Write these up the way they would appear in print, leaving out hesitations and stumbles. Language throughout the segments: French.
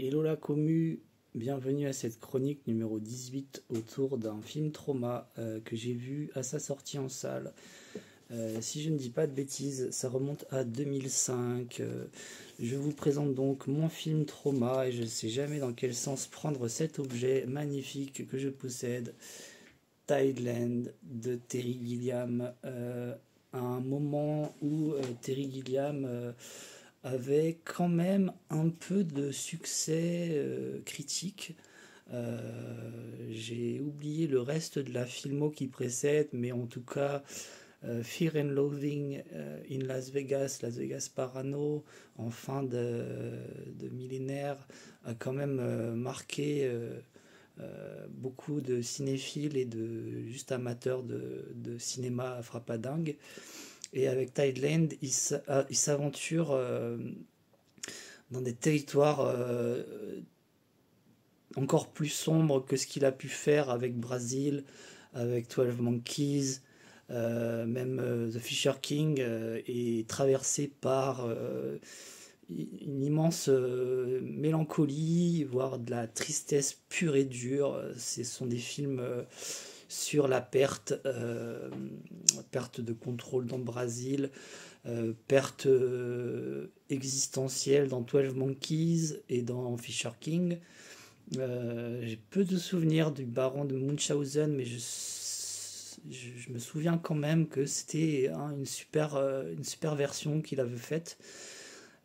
Hello la commu, bienvenue à cette chronique numéro 18 autour d'un film Trauma que j'ai vu à sa sortie en salle. Si je ne dis pas de bêtises, ça remonte à 2005. Je vous présente donc mon film Trauma et je ne sais jamais dans quel sens prendre cet objet magnifique que je possède. Tideland de Terry Gilliam. À un moment où Terry Gilliam avait quand même un peu de succès critique. J'ai oublié le reste de la filmo qui précède, mais en tout cas, Fear and Loathing in Las Vegas, Las Vegas Parano, en fin de millénaire, a quand même marqué beaucoup de cinéphiles et de juste amateurs de cinéma frappadingue. Et avec Tideland, il s'aventure dans des territoires encore plus sombres que ce qu'il a pu faire avec Brazil, avec 12 Monkeys, même The Fisher King est traversé par une immense mélancolie, voire de la tristesse pure et dure. Ce sont des films sur la perte de contrôle dans Brésil, perte existentielle dans 12 Monkeys et dans Fisher King. J'ai peu de souvenirs du baron de Munchausen, mais je me souviens quand même que c'était une super version qu'il avait faite.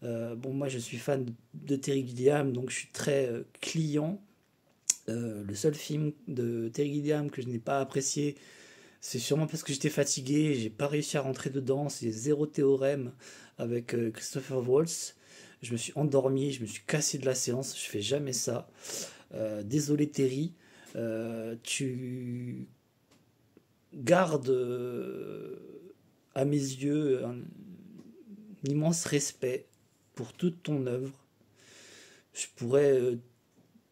Bon, moi je suis fan de Terry Gilliam, donc je suis très client. Le seul film de Terry Gilliam que je n'ai pas apprécié, c'est sûrement parce que j'étais fatigué, j'ai pas réussi à rentrer dedans, c'est Zéro Théorème avec Christopher Waltz. Je me suis endormi, je me suis cassé de la séance, je fais jamais ça. Désolé Terry, tu gardes à mes yeux un immense respect pour toute ton œuvre. Je pourrais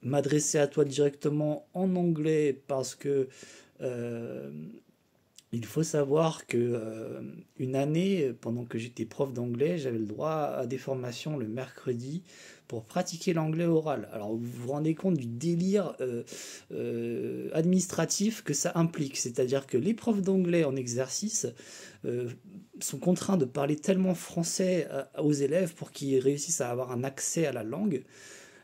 m'adresser à toi directement en anglais parce que il faut savoir que une année, pendant que j'étais prof d'anglais, j'avais le droit à des formations le mercredi pour pratiquer l'anglais oral. Alors vous vous rendez compte du délire administratif que ça implique, c'est-à-dire que les profs d'anglais en exercice sont contraints de parler tellement français aux élèves pour qu'ils réussissent à avoir un accès à la langue.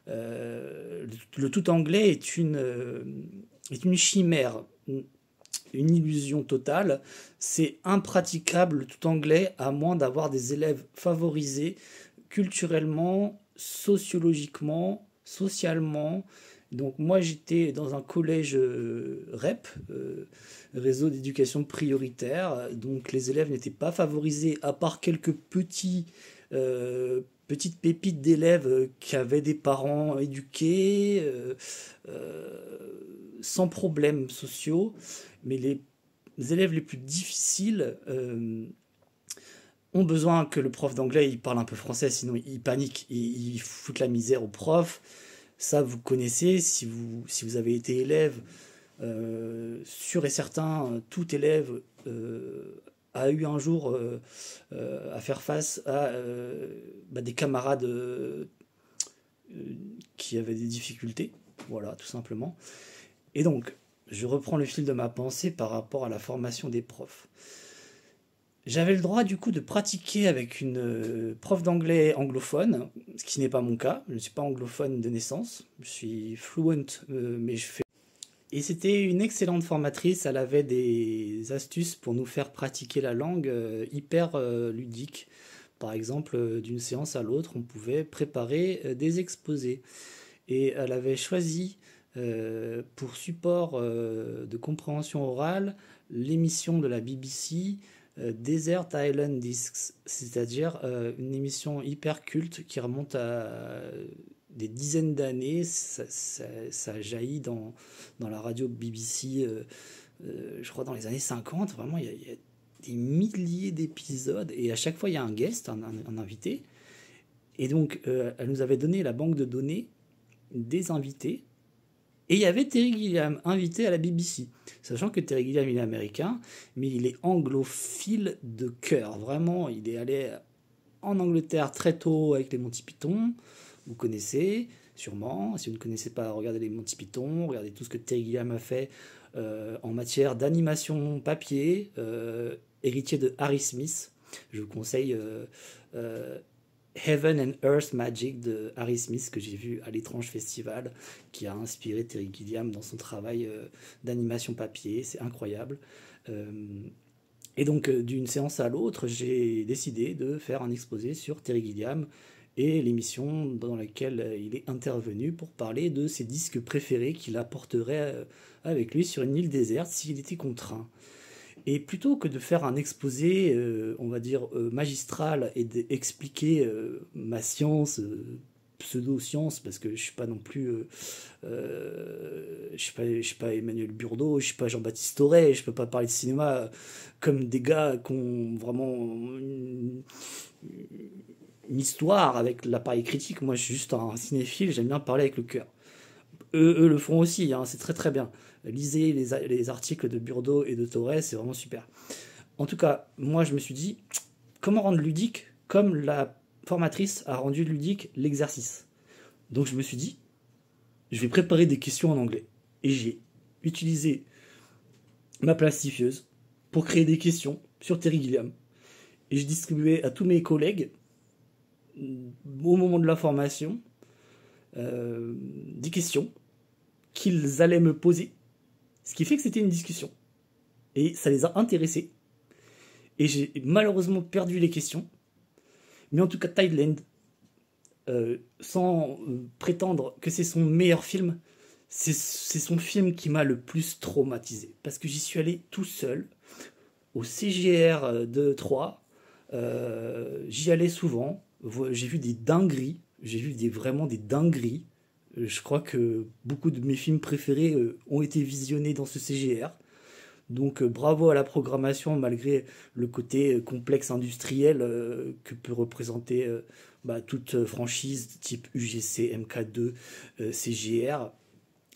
Le tout anglais est une chimère, une illusion totale. C'est impraticable le tout anglais à moins d'avoir des élèves favorisés culturellement, sociologiquement, socialement. Donc moi j'étais dans un collège REP, réseau d'éducation prioritaire, donc les élèves n'étaient pas favorisés à part quelques petites pépites d'élèves qui avaient des parents éduqués, sans problèmes sociaux, mais les élèves les plus difficiles ont besoin que le prof d'anglais il parle un peu français, sinon il panique, il fout la misère au prof. Ça, vous connaissez, si vous avez été élève, sûr et certain, tout élève a eu un jour à faire face à des camarades qui avaient des difficultés, voilà, tout simplement. Et donc, je reprends le fil de ma pensée par rapport à la formation des profs. J'avais le droit du coup de pratiquer avec une prof d'anglais anglophone, ce qui n'est pas mon cas. Je ne suis pas anglophone de naissance, je suis fluent, mais je fais... Et c'était une excellente formatrice, elle avait des astuces pour nous faire pratiquer la langue hyper ludiques. Par exemple, d'une séance à l'autre, on pouvait préparer des exposés. Et elle avait choisi pour support de compréhension orale l'émission de la BBC Desert Island Discs, c'est-à-dire une émission hyper culte qui remonte à des dizaines d'années. Ça jaillit dans la radio BBC, je crois dans les années 50. Vraiment, il y a des milliers d'épisodes et à chaque fois il y a un guest, un invité. Et donc elle nous avait donné la banque de données des invités. Et il y avait Terry Gilliam, invité à la BBC. Sachant que Terry Gilliam, il est américain, mais il est anglophile de cœur. Vraiment, il est allé en Angleterre très tôt avec les Monty Python, vous connaissez. sûrement. Si vous ne connaissez pas, regardez les Monty Python, regardez tout ce que Terry Gilliam a fait en matière d'animation papier, héritier de Harry Smith. Je vous conseille Heaven and Earth Magic de Harry Smith, que j'ai vu à l'étrange festival, qui a inspiré Terry Gilliam dans son travail d'animation papier. C'est incroyable. Et donc, d'une séance à l'autre, j'ai décidé de faire un exposé sur Terry Gilliam et l'émission dans laquelle il est intervenu pour parler de ses disques préférés qu'il apporterait avec lui sur une île déserte s'il était contraint. Et plutôt que de faire un exposé, on va dire, magistral et d'expliquer ma science, pseudo-science, parce que je suis pas non plus, je suis pas Emmanuel Burdeau, je suis pas Jean-Baptiste Aurey, je peux pas parler de cinéma comme des gars qui ont vraiment une histoire avec l'appareil critique. Moi, je suis juste un cinéphile, j'aime bien parler avec le cœur. Eux le font aussi, hein, c'est très très bien. Lisez les articles de Burdeau et de Torres, c'est vraiment super. En tout cas, moi je me suis dit, comment rendre ludique comme la formatrice a rendu ludique l'exercice. Donc je me suis dit, je vais préparer des questions en anglais. Et j'ai utilisé ma plastifieuse pour créer des questions sur Terry Gilliam. Et je distribuais à tous mes collègues, au moment de la formation, des questions qu'ils allaient me poser. Ce qui fait que c'était une discussion. Et ça les a intéressés. Et j'ai malheureusement perdu les questions. Mais en tout cas, Tideland, sans prétendre que c'est son meilleur film, c'est son film qui m'a le plus traumatisé. Parce que j'y suis allé tout seul, au CGR de Troyes. J'y allais souvent. J'ai vu des dingueries. J'ai vu vraiment des dingueries. Je crois que beaucoup de mes films préférés ont été visionnés dans ce CGR. Donc bravo à la programmation malgré le côté complexe industriel que peut représenter toute franchise type UGC, MK2, CGR.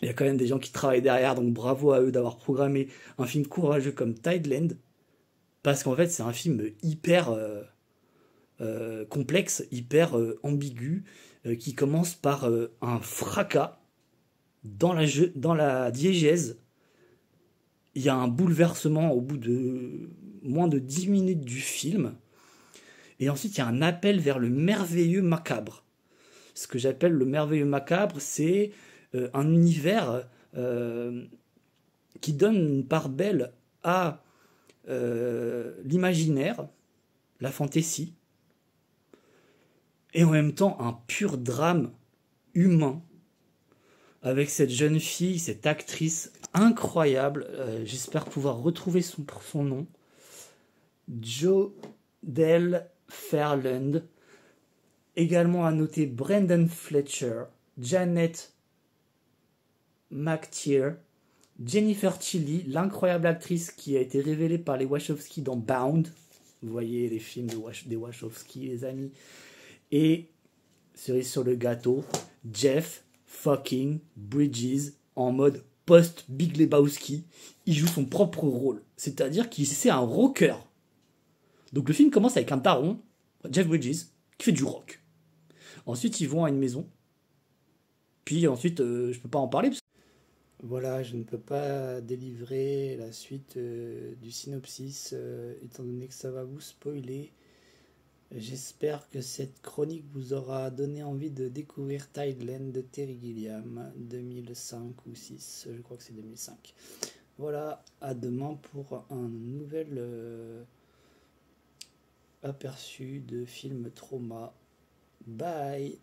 Il y a quand même des gens qui travaillent derrière, donc bravo à eux d'avoir programmé un film courageux comme Tideland. Parce qu'en fait c'est un film hyper complexe, hyper ambigu, qui commence par un fracas dans la diégèse. Il y a un bouleversement au bout de moins de 10 minutes du film. Et ensuite, il y a un appel vers le merveilleux macabre. Ce que j'appelle le merveilleux macabre, c'est un univers qui donne une part belle à l'imaginaire, la fantaisie, et en même temps un pur drame humain avec cette jeune fille, cette actrice incroyable, j'espère pouvoir retrouver son nom, Jodelle Ferland. Également à noter Brendan Fletcher, Janet McTeer, Jennifer Tilly, l'incroyable actrice qui a été révélée par les Wachowski dans Bound. Vous voyez les films des Wachowski, les amis. Et, cerise sur le gâteau, Jeff fucking Bridges en mode post-Big Lebowski. Il joue son propre rôle. C'est-à-dire qu'il c'est un rocker. Donc le film commence avec un daron, Jeff Bridges, qui fait du rock. Ensuite, ils vont à une maison. Puis ensuite, je peux pas en parler. Voilà, je ne peux pas délivrer la suite du synopsis, étant donné que ça va vous spoiler. J'espère que cette chronique vous aura donné envie de découvrir Tideland de Terry Gilliam, 2005 ou 2006, je crois que c'est 2005. Voilà, à demain pour un nouvel aperçu de film Trauma. Bye.